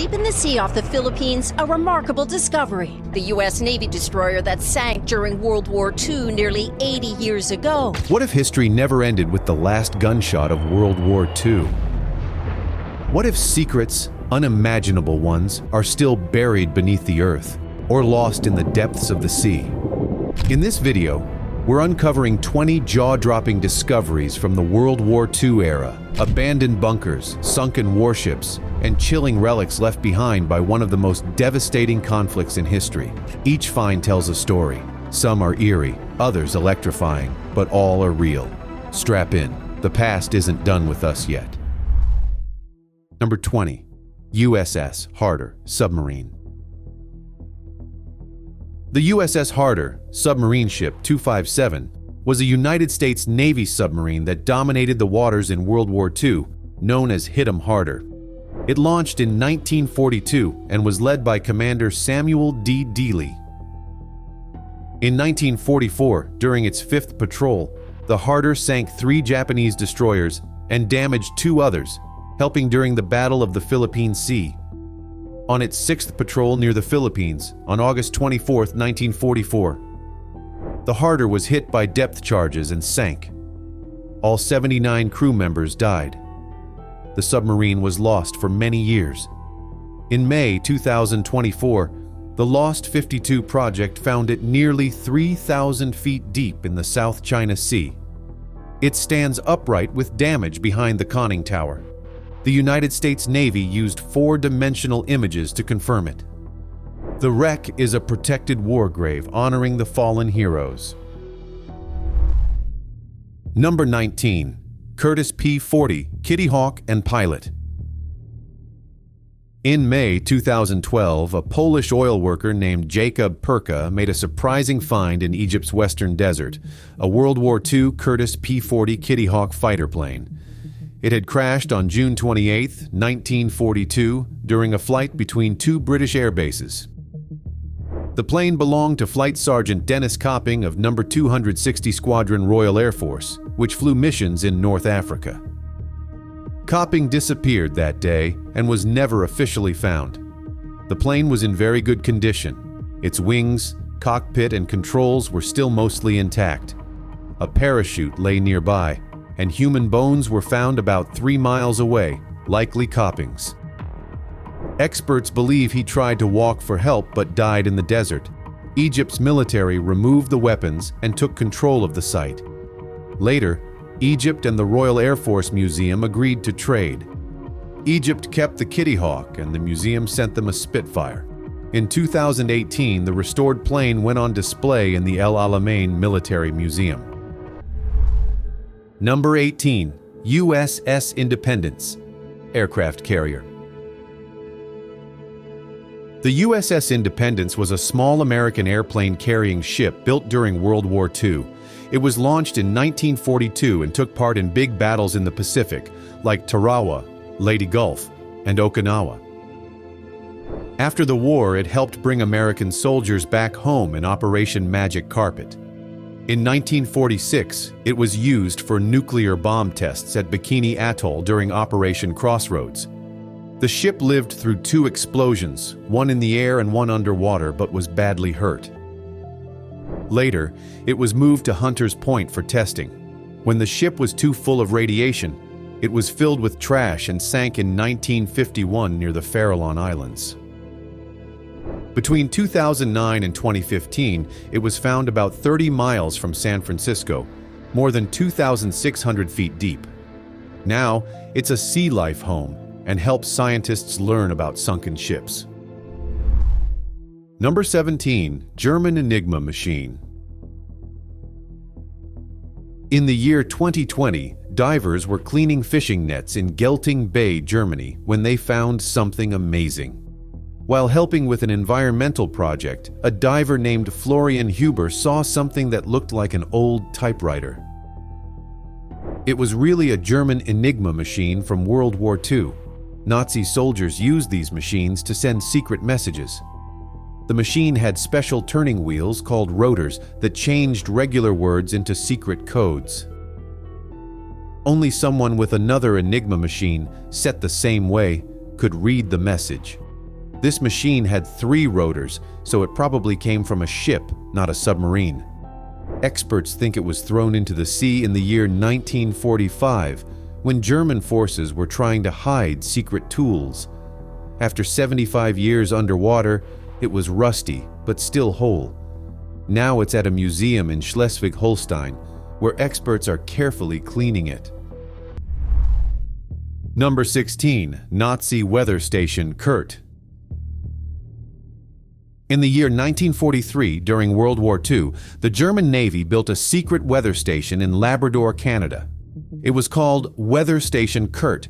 deep in the sea off the Philippines, a remarkable discovery. The U.S. Navy destroyer that sank during World War II nearly 80 years ago. What if history never ended with the last gunshot of World War II? What if secrets, unimaginable ones, are still buried beneath the earth or lost in the depths of the sea? In this video, we're uncovering 20 jaw-dropping discoveries from the World War II era, abandoned bunkers, sunken warships, and chilling relics left behind by one of the most devastating conflicts in history. Each find tells a story. Some are eerie, others electrifying, but all are real. Strap in. The past isn't done with us yet. Number 20. USS Harter Submarine. The USS Harter Submarine Ship 257 was a United States Navy submarine that dominated the waters in World War II, known as Hit 'em Harder. It launched in 1942 and was led by Commander Samuel D. Dealey. In 1944, during its fifth patrol, the Harter sank 3 Japanese destroyers and damaged 2 others, helping during the Battle of the Philippine Sea. On its 6th patrol near the Philippines, on August 24, 1944, the Harter was hit by depth charges and sank. All 79 crew members died. The submarine was lost for many years. In May 2024, the Lost 52 project found it nearly 3,000 feet deep in the South China Sea. It stands upright with damage behind the conning tower. The United States Navy used 4-dimensional images to confirm it. The wreck is a protected war grave honoring the fallen heroes. Number 19. Curtiss P-40, Kittyhawk and pilot. In May 2012, a Polish oil worker named Jakub Perka made a surprising find in Egypt's western desert, a World War II Curtiss P-40 Kittyhawk fighter plane. It had crashed on June 28, 1942, during a flight between 2 British air bases. The plane belonged to Flight Sergeant Dennis Copping of No. 260 Squadron Royal Air Force, which flew missions in North Africa. Copping disappeared that day and was never officially found. The plane was in very good condition. Its wings, cockpit, and controls were still mostly intact. A parachute lay nearby, and human bones were found about 3 miles away, likely Copping's. Experts believe he tried to walk for help but died in the desert. Egypt's military removed the weapons and took control of the site. Later, Egypt and the Royal Air Force Museum agreed to trade. Egypt kept the Kittyhawk and the museum sent them a Spitfire. In 2018, the restored plane went on display in the El Alamein Military Museum. Number 18. USS Independence, aircraft carrier. The USS Independence was a small American airplane-carrying ship built during World War II. It was launched in 1942 and took part in big battles in the Pacific, like Tarawa, Leyte Gulf, and Okinawa. After the war, it helped bring American soldiers back home in Operation Magic Carpet. In 1946, it was used for nuclear bomb tests at Bikini Atoll during Operation Crossroads. The ship lived through 2 explosions, one in the air and one underwater, but was badly hurt. Later, it was moved to Hunters Point for testing. When the ship was too full of radiation, it was filled with trash and sank in 1951 near the Farallon Islands. Between 2009 and 2015, it was found about 30 miles from San Francisco, more than 2,600 feet deep. Now, it's a sea life home and helps scientists learn about sunken ships. Number 17. German Enigma machine. In the year 2020, divers were cleaning fishing nets in Gelting Bay, Germany, when they found something amazing. While helping with an environmental project, a diver named Florian Huber saw something that looked like an old typewriter. It was really a German Enigma machine from World War II. Nazi soldiers used these machines to send secret messages. The machine had special turning wheels called rotors that changed regular words into secret codes. Only someone with another Enigma machine set the same way could read the message. This machine had 3 rotors, so it probably came from a ship, not a submarine. Experts think it was thrown into the sea in the year 1945, when German forces were trying to hide secret tools. After 75 years underwater, it was rusty, but still whole. Now it's at a museum in Schleswig-Holstein, where experts are carefully cleaning it. Number 16. Nazi Weather Station Kurt. In the year 1943, during World War II, the German Navy built a secret weather station in Labrador, Canada. It was called Weather Station Kurt.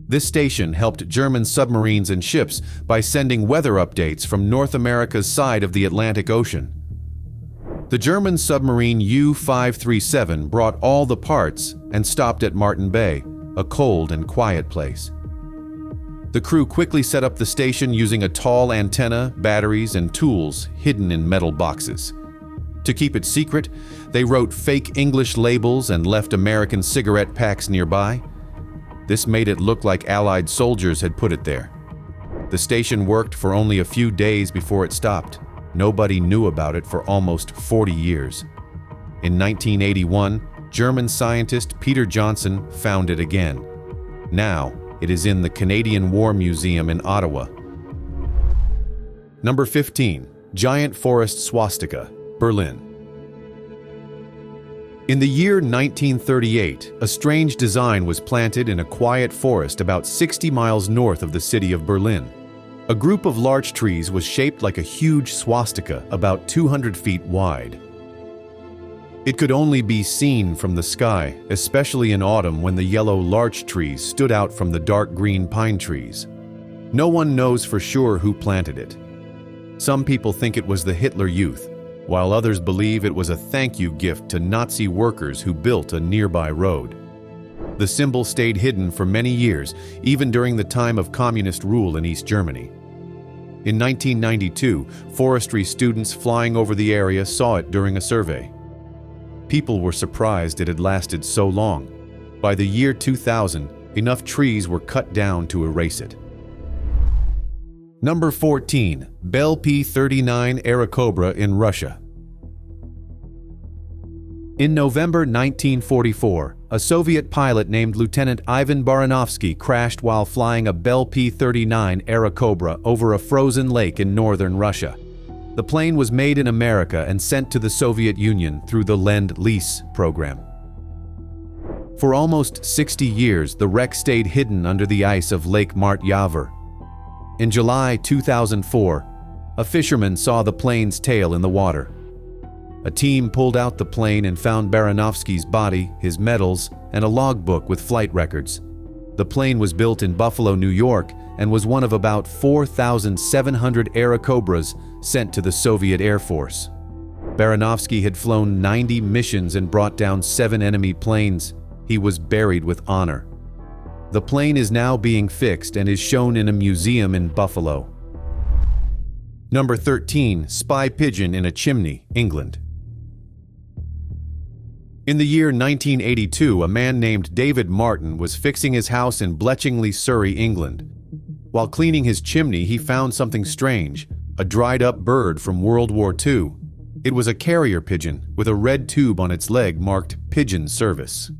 This station helped German submarines and ships by sending weather updates from North America's side of the Atlantic Ocean. The German submarine U-537 brought all the parts and stopped at Martin Bay, a cold and quiet place. The crew quickly set up the station using a tall antenna, batteries, and tools hidden in metal boxes. To keep it secret, they wrote fake English labels and left American cigarette packs nearby. This made it look like Allied soldiers had put it there. The station worked for only a few days before it stopped. Nobody knew about it for almost 40 years. In 1981, German scientist Peter Johnson found it again. Now, it is in the Canadian War Museum in Ottawa. Number 15. Giant Forest Swastika, Berlin. In the year 1938, a strange design was planted in a quiet forest about 60 miles north of the city of Berlin. A group of larch trees was shaped like a huge swastika about 200 feet wide. It could only be seen from the sky, especially in autumn when the yellow larch trees stood out from the dark green pine trees. No one knows for sure who planted it. Some people think it was the Hitler Youth, while others believe it was a thank you gift to Nazi workers who built a nearby road. The symbol stayed hidden for many years, even during the time of communist rule in East Germany. In 1992, forestry students flying over the area saw it during a survey. People were surprised it had lasted so long. By the year 2000, enough trees were cut down to erase it. Number 14. Bell P-39 Acobra in Russia. In November 1944, a Soviet pilot named Lieutenant Ivan Baranovsky crashed while flying a Bell P-39 Acobra over a frozen lake in northern Russia. The plane was made in America and sent to the Soviet Union through the Lend-Lease program. For almost 60 years, the wreck stayed hidden under the ice of Lake Mart-Yavor. In July 2004, a fisherman saw the plane's tail in the water. A team pulled out the plane and found Baranovsky's body, his medals, and a logbook with flight records. The plane was built in Buffalo, New York, and was one of about 4,700 Acobras sent to the Soviet Air Force. Baranovsky had flown 90 missions and brought down 7 enemy planes. He was buried with honor. The plane is now being fixed and is shown in a museum in Buffalo. Number 13. Spy Pigeon in a Chimney, England. In the year 1982, a man named David Martin was fixing his house in Bletchingley, Surrey, England. While cleaning his chimney, he found something strange, a dried-up bird from World War II. It was a carrier pigeon with a red tube on its leg marked Pigeon Service.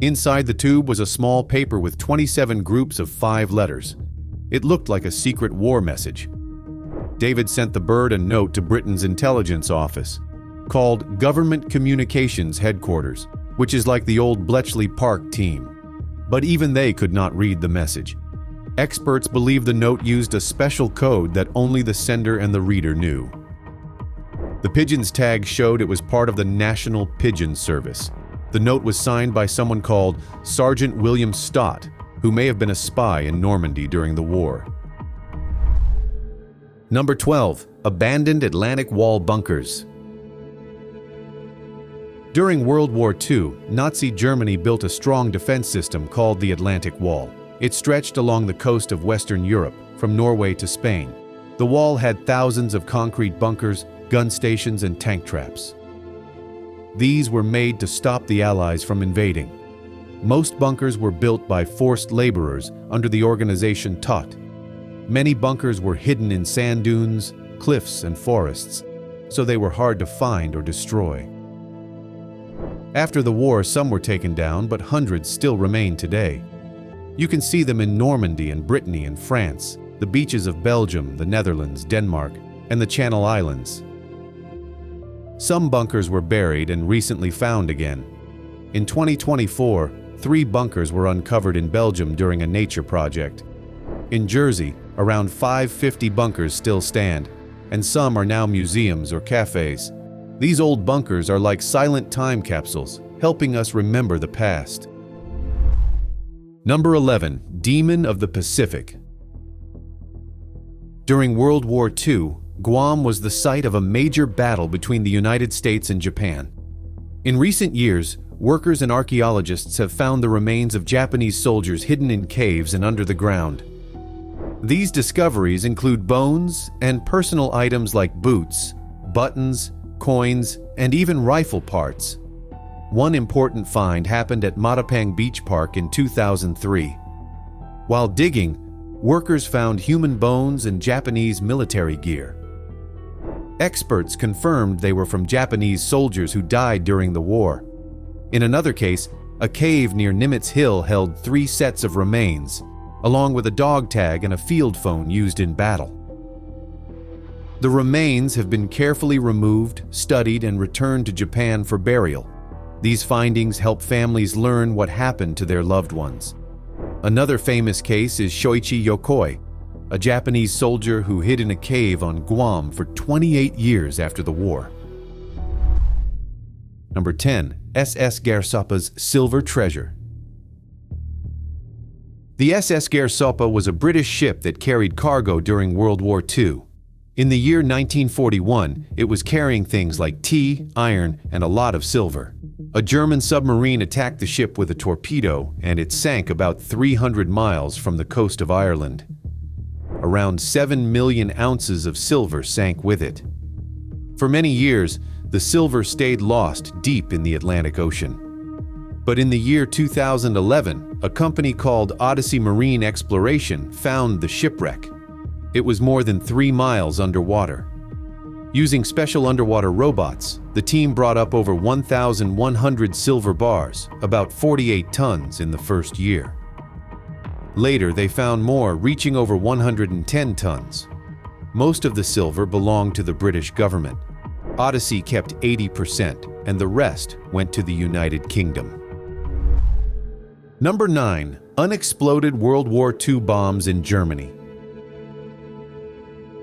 Inside the tube was a small paper with 27 groups of 5 letters. It looked like a secret war message. David sent the bird a note to Britain's intelligence office, called Government Communications Headquarters, which is like the old Bletchley Park team. But even they could not read the message. Experts believe the note used a special code that only the sender and the reader knew. The pigeon's tag showed it was part of the National Pigeon Service. The note was signed by someone called Sergeant William Stott, who may have been a spy in Normandy during the war. Number 12. Abandoned Atlantic Wall Bunkers. During World War II, Nazi Germany built a strong defense system called the Atlantic Wall. It stretched along the coast of Western Europe, from Norway to Spain. The wall had thousands of concrete bunkers, gun stations, and tank traps. These were made to stop the Allies from invading. Most bunkers were built by forced laborers under the organization Tot. Many bunkers were hidden in sand dunes, cliffs, and forests, so they were hard to find or destroy. After the war, some were taken down, but hundreds still remain today. You can see them in Normandy and Brittany and France, the beaches of Belgium, the Netherlands, Denmark, and the Channel Islands. Some bunkers were buried and recently found again. In 2024, 3 bunkers were uncovered in Belgium during a nature project. In Jersey, around 550 bunkers still stand, and some are now museums or cafes. These old bunkers are like silent time capsules, helping us remember the past. Number 11. Demon of the Pacific. During World War II, Guam was the site of a major battle between the United States and Japan. In recent years, workers and archaeologists have found the remains of Japanese soldiers hidden in caves and under the ground. These discoveries include bones and personal items like boots, buttons, coins, and even rifle parts. One important find happened at Matapang Beach Park in 2003. While digging, workers found human bones and Japanese military gear. Experts confirmed they were from Japanese soldiers who died during the war. In another case, a cave near Nimitz Hill held 3 sets of remains, along with a dog tag and a field phone used in battle. The remains have been carefully removed, studied, and returned to Japan for burial. These findings help families learn what happened to their loved ones. Another famous case is Shoichi Yokoi, a Japanese soldier who hid in a cave on Guam for 28 years after the war. Number 10. SS Garopas Silver Treasure. The SS Garopas was a British ship that carried cargo during World War II. In the year 1941, it was carrying things like tea, iron, and a lot of silver. A German submarine attacked the ship with a torpedo, and it sank about 300 miles from the coast of Ireland. Around 7 million ounces of silver sank with it. For many years, the silver stayed lost deep in the Atlantic Ocean. But in the year 2011, a company called Odyssey Marine Exploration found the shipwreck. It was more than 3 miles underwater. Using special underwater robots, the team brought up over 1,100 silver bars, about 48 tons in the first year. Later, they found more, reaching over 110 tons. Most of the silver belonged to the British government. Odyssey kept 80%, and the rest went to the United Kingdom. Number 9. Unexploded World War II bombs in Germany.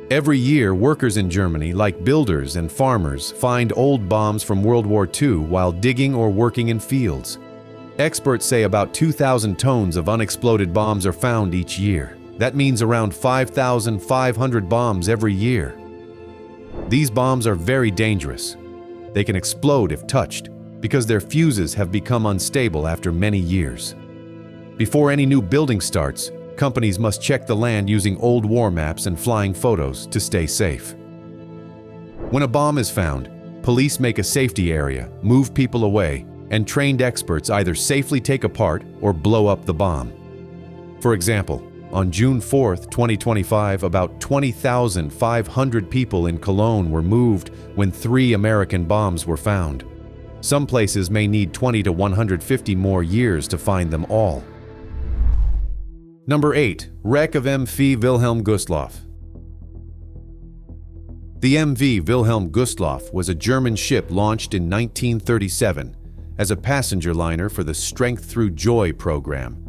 Every year, workers in Germany, like builders and farmers, find old bombs from World War II while digging or working in fields. Experts say about 2,000 tons of unexploded bombs are found each year. That means around 5,500 bombs every year. These bombs are very dangerous. They can explode if touched, because their fuses have become unstable after many years. Before any new building starts, companies must check the land using old war maps and flying photos to stay safe. When a bomb is found, police make a safety area, move people away, and trained experts either safely take apart or blow up the bomb. For example, on June 4, 2025, about 20,500 people in Cologne were moved when 3 American bombs were found. Some places may need 20 to 150 more years to find them all. Number 8. Wreck of MV Wilhelm Gustaf. The MV Wilhelm Gustaf was a German ship launched in 1937 as a passenger liner for the Strength Through Joy program.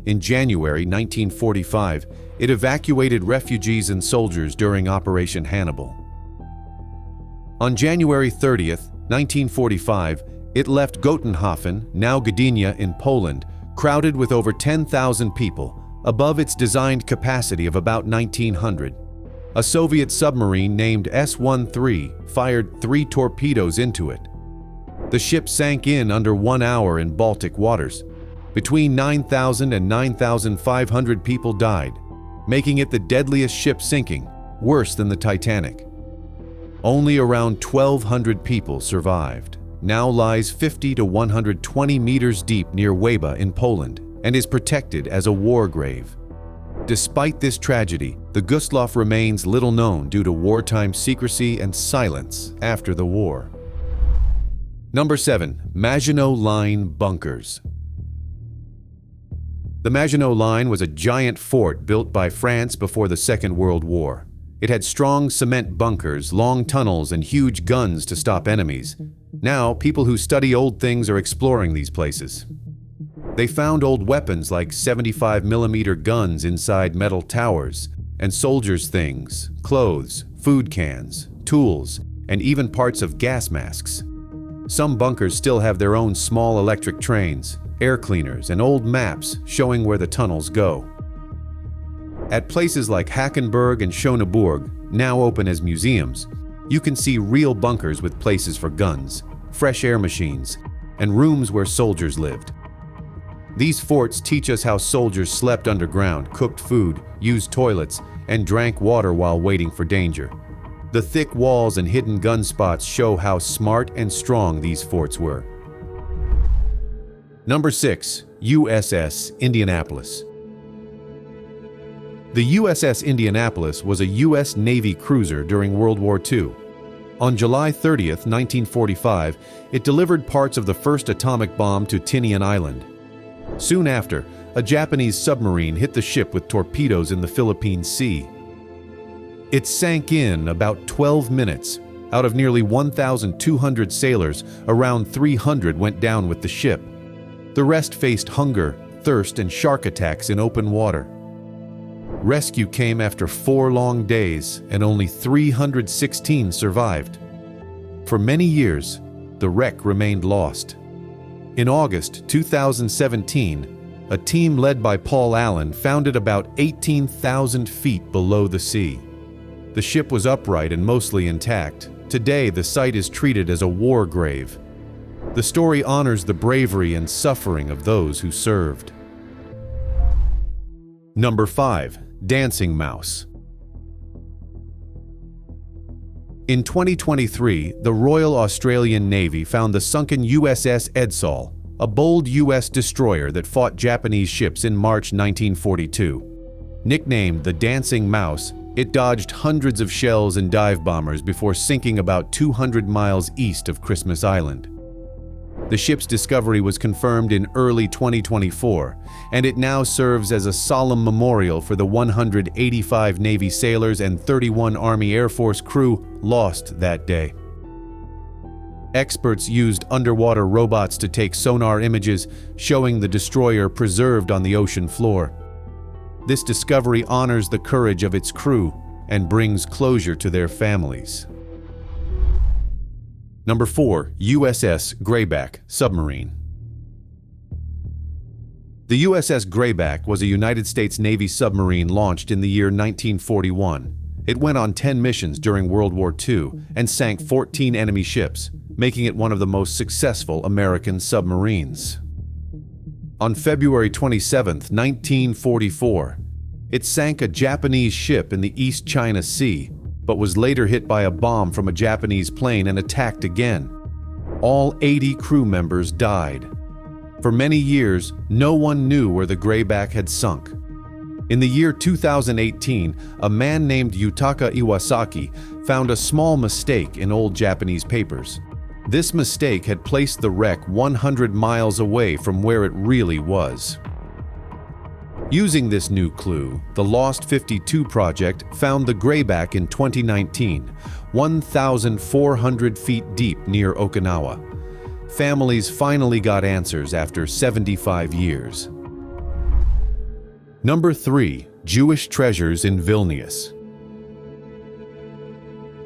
In January 1945, it evacuated refugees and soldiers during Operation Hannibal. On January 30, 1945, it left Gotenhafen, now Gdynia in Poland, crowded with over 10,000 people, above its designed capacity of about 1,900. A Soviet submarine named S-13 fired 3 torpedoes into it. The ship sank in under 1 hour in Baltic waters. Between 9,000 and 9,500 people died, making it the deadliest ship sinking, worse than the Titanic. Only around 1,200 people survived. Now lies 50 to 120 meters deep near Łeba in Poland and is protected as a war grave. Despite this tragedy, the Gustaf remains little known due to wartime secrecy and silence after the war. Number 7. Maginot Line bunkers. The Maginot Line was a giant fort built by France before the Second World War. It had strong cement bunkers, long tunnels, and huge guns to stop enemies. Now, people who study old things are exploring these places. They found old weapons like 75mm guns inside metal towers, and soldiers' things, clothes, food cans, tools, and even parts of gas masks. Some bunkers still have their own small electric trains, air cleaners, and old maps showing where the tunnels go. At places like Hackenberg and Schöneburg, now open as museums, you can see real bunkers with places for guns, fresh air machines, and rooms where soldiers lived. These forts teach us how soldiers slept underground, cooked food, used toilets, and drank water while waiting for danger. The thick walls and hidden gun spots show how smart and strong these forts were. Number 6. USS Indianapolis. The USS Indianapolis was a U.S. Navy cruiser during World War II. On July 30, 1945, it delivered parts of the first atomic bomb to Tinian Island. Soon after, a Japanese submarine hit the ship with torpedoes in the Philippine Sea. It sank in about 12 minutes. Out of nearly 1,200 sailors, around 300 went down with the ship. The rest faced hunger, thirst, and shark attacks in open water. Rescue came after 4 long days, and only 316 survived. For many years, the wreck remained lost. In August 2017, a team led by Paul Allen found it about 18,000 feet below the sea. The ship was upright and mostly intact. Today, the site is treated as a war grave. The story honors the bravery and suffering of those who served. Number 5. Dancing Mouse. In 2023, the Royal Australian Navy found the sunken USS Edsall, a bold U.S. destroyer that fought Japanese ships in March 1942. Nicknamed the Dancing Mouse, it dodged hundreds of shells and dive bombers before sinking about 200 miles east of Christmas Island. The ship's discovery was confirmed in early 2024, and it now serves as a solemn memorial for the 185 Navy sailors and 31 Army Air Force crew lost that day. Experts used underwater robots to take sonar images, showing the destroyer preserved on the ocean floor. This discovery honors the courage of its crew and brings closure to their families. Number 4. USS Greyback Submarine. The USS Greyback was a United States Navy submarine launched in the year 1941. It went on 10 missions during World War II and sank 14 enemy ships, making it one of the most successful American submarines. On February 27, 1944, it sank a Japanese ship in the East China Sea, but was later hit by a bomb from a Japanese plane and attacked again. All 80 crew members died. For many years, no one knew where the Greyback had sunk. In the year 2018, a man named Yutaka Iwasaki found a small mistake in old Japanese papers. This mistake had placed the wreck 100 miles away from where it really was. Using this new clue, the Lost 52 project found the Greyback in 2019, 1,400 feet deep near Okinawa. Families finally got answers after 75 years. Number 3. Jewish treasures in Vilnius.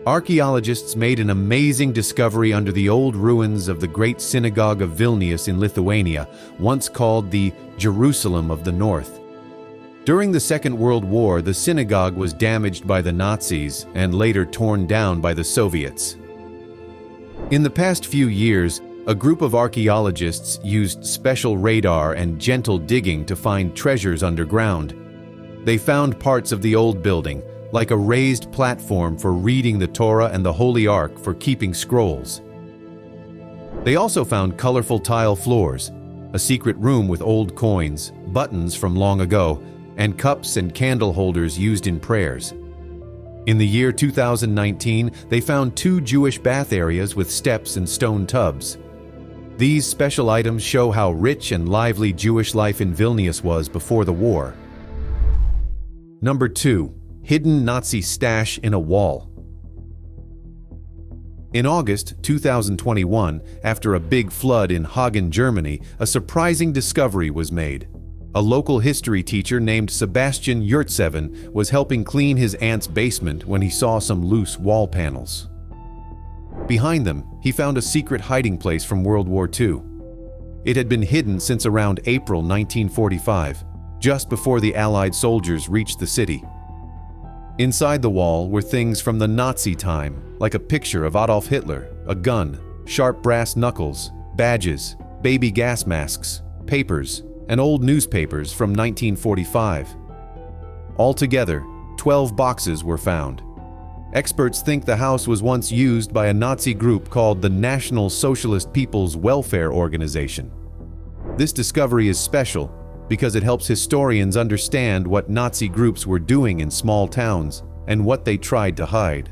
Archaeologists made an amazing discovery under the old ruins of the Great Synagogue of Vilnius in Lithuania, once called the Jerusalem of the North. During the Second World War, the synagogue was damaged by the Nazis and later torn down by the Soviets. In the past few years, a group of archaeologists used special radar and gentle digging to find treasures underground. They found parts of the old building, like a raised platform for reading the Torah and the Holy Ark for keeping scrolls. They also found colorful tile floors, a secret room with old coins, buttons from long ago, and cups and candle holders used in prayers. In the year 2019, they found 2 Jewish bath areas with steps and stone tubs. These special items show how rich and lively Jewish life in Vilnius was before the war. Number 2. Hidden Nazi stash in a wall. In August 2021, after a big flood in Hagen, Germany, a surprising discovery was made. A local history teacher named Sebastian Yurtseven was helping clean his aunt's basement when he saw some loose wall panels. Behind them, he found a secret hiding place from World War II. It had been hidden since around April 1945, just before the Allied soldiers reached the city. Inside the wall were things from the Nazi time, like a picture of Adolf Hitler, a gun, sharp brass knuckles, badges, baby gas masks, papers, and old newspapers from 1945. Altogether, 12 boxes were found. Experts think the house was once used by a Nazi group called the National Socialist People's Welfare Organization. This discovery is special because it helps historians understand what Nazi groups were doing in small towns and what they tried to hide.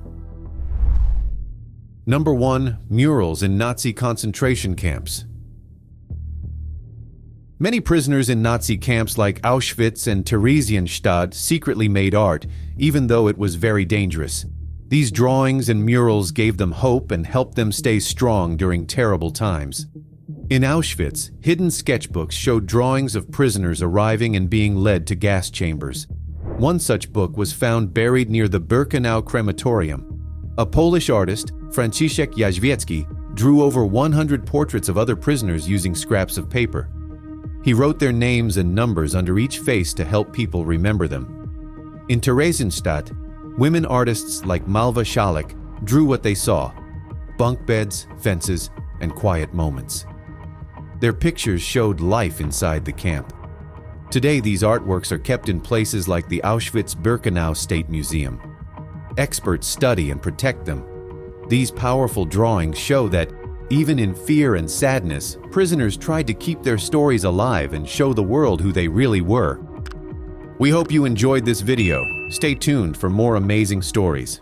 Number 1. Murals in Nazi concentration camps. Many prisoners in Nazi camps like Auschwitz and Theresienstadt secretly made art, even though it was very dangerous. These drawings and murals gave them hope and helped them stay strong during terrible times. In Auschwitz, hidden sketchbooks showed drawings of prisoners arriving and being led to gas chambers. One such book was found buried near the Birkenau crematorium. A Polish artist, Franciszek Jaźwiecki, drew over 100 portraits of other prisoners using scraps of paper. He wrote their names and numbers under each face to help people remember them. In Theresienstadt, women artists like Malva Szalek drew what they saw: bunk beds, fences, and quiet moments. Their pictures showed life inside the camp. Today, these artworks are kept in places like the Auschwitz-Birkenau State Museum. Experts study and protect them. These powerful drawings show that, even in fear and sadness, prisoners tried to keep their stories alive and show the world who they really were. We hope you enjoyed this video. Stay tuned for more amazing stories.